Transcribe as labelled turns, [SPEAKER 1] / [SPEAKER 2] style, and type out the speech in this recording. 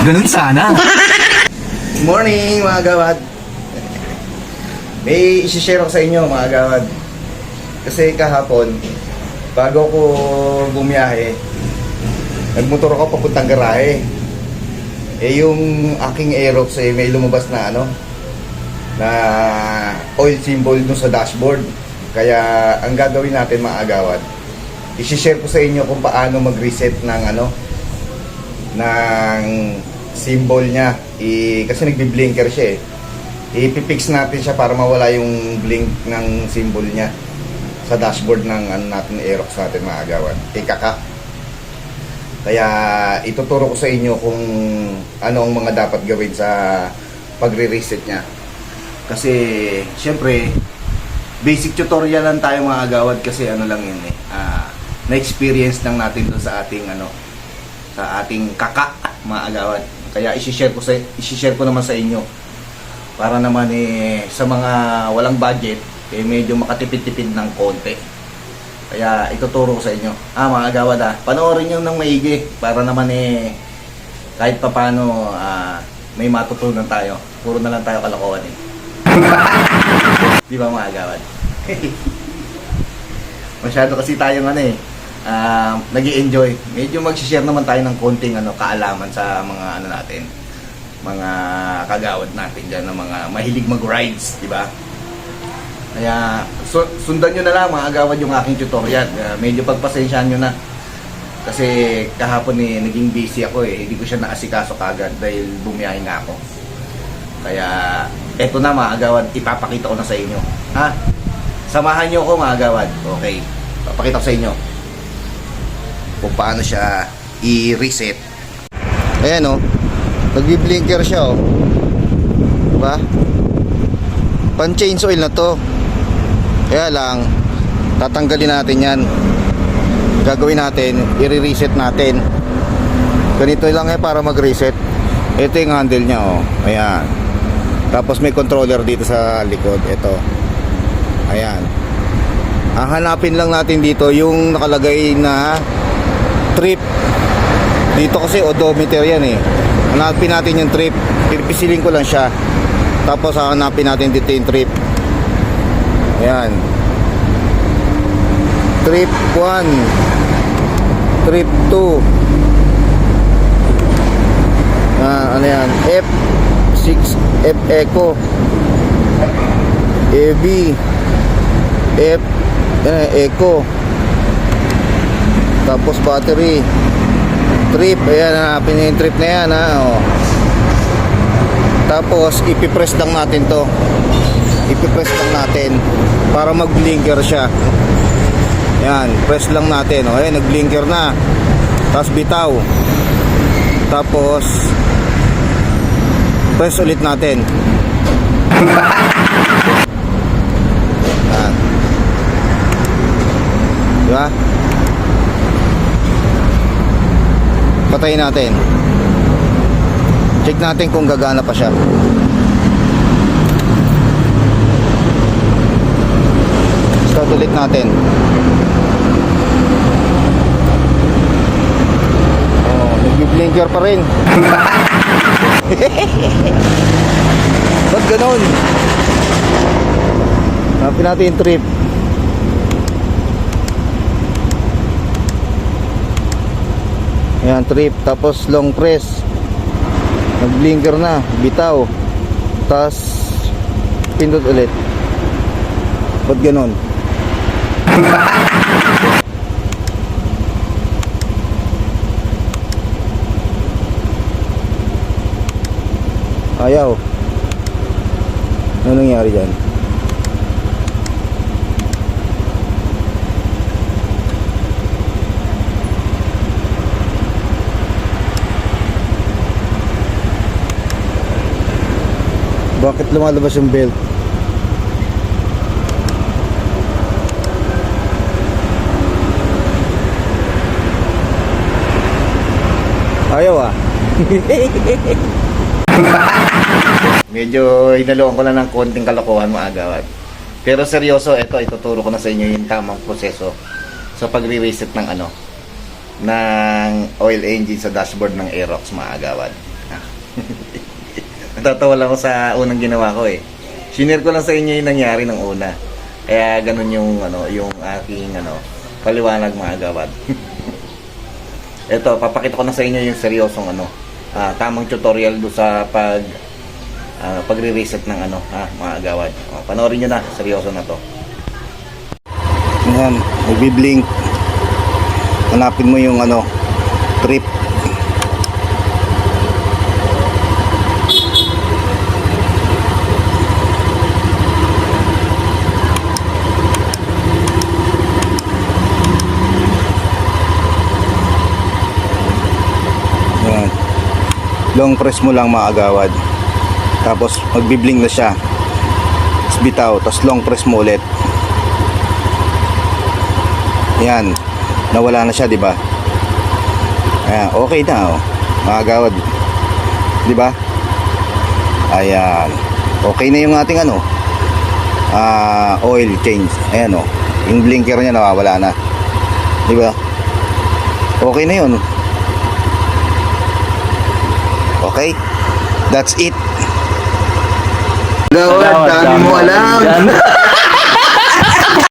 [SPEAKER 1] Ganun sana.
[SPEAKER 2] Good morning mga gawad. May isi-share ako sa inyo mga gawad. Kasi kahapon, bago ko bumiyahe, nagmotor ako papuntang garahe. Yung aking Aerox may lumabas na na oil symbol dun sa dashboard. Kaya ang gagawin natin mga agawad, isi-share ko sa inyo kung paano mag-reset ng ng symbol niya. Kasi nagbi-blinker siya ipipix natin siya para mawala yung blink ng symbol niya sa dashboard ng natin Aerox natin mga agawad. Kaka. Kaya ituturo ko sa inyo kung ano ang mga dapat gawin sa pagre-reset niya. Kasi syempre basic tutorial lang tayo mga agawad, kasi lang yun na-experience lang natin doon sa ating sa ating kaka mga agawad. Kaya i-share ko naman sa inyo para naman sa mga walang budget medyo makatipid-tipid ng konti. Kaya ituturo ko sa inyo mga agawad, panoorin nyo ng maigi para naman kahit papano may matutunan tayo. Puro na lang tayo kalokohan di ba mga agawad? Masyado kasi tayong nag-i-enjoy. Medyo mag-share naman tayo ng konting kaalaman sa mga natin, mga kagawad natin dyan, na mga mahilig mag-rides, di ba? Kaya sundan nyo na lang mga agawad yung aking tutorial. Medyo pagpasensyahan nyo na kasi kahapon naging busy ako hindi ko siya naasikaso kagad dahil bumiyahe na ako. Kaya eto na mga agawad, ipapakita ko na sa inyo. Samahan nyo ako mga agawad. Okay, papakita ko sa inyo kung paano siya i-reset. Ayan nagbi-blinker siya diba? Pan-change oil na to. Kaya lang tatanggalin natin yan. Gagawin natin, i-reset natin. Ganito lang para mag-reset. Ito yung handle nya ayan. Tapos may controller dito sa likod. Ito. Ayan. Hahanapin lang natin dito yung nakalagay na trip. Dito kasi odometer yan Hanapin natin yung trip. Pipisilin ko lang siya. Tapos hahanapin natin dito yung trip. Ayan. Trip 1, trip 2. Ano yan? F6, F echo, AB, F echo. Tapos battery, trip. Ayan, hanapin yung trip na yan Tapos ipipress lang natin to. Ipipress lang natin para mag-blinker siya. Yan, press lang natin ayan, nag-blinker na. Tapos bitaw. Tapos press ulit natin. Yan. Diba? Patayin natin. Check natin kung gagana pa siya. Start ulit natin. Nag-blinker pa rin. Ba't ganon? Hanapin natin yung trip. Ayan, trip. Tapos long press. Nag-blinker na. Bitaw. Tapos pindot ulit. Ba't ganon? Ayaw. Ano nangyari dyan? Bakit lumalabas yung belt? Ayaw Medyo inaluan ko na ng konting kalokohan mga agawad. Pero seryoso, ito ituturo ko na sa inyo yung tamang proseso sa pagre-reset ng ng oil engine sa dashboard ng Aerox mga agawad. Natatawa lang ako sa unang ginawa ko eh. Shinare ko lang sa inyo yung nangyari ng una. Kaya ganun yung yung aking paliwanag mga agawad. Ito, papakita ko na sa inyo yung seryosong tamang tutorial do sa pagre-reset ng mga agawad. Panoorin nyo na, seryoso na to. Ayan, magbi-blink. Hanapin mo yung trip. Ayan. Long press mo lang mga agawad. Tapos magbi-blink na siya. Tapos bitaw, tapos long press mo ulit. Yan, nawala na siya, di ba? Ayan, okay na, mga agawad. Di ba? Ayan. Okay na yung ating oil change. Ayan, yung blinker niya nawawala na. Di ba? Okay na yun. Okay? That's it. Agawad, dami mo alam.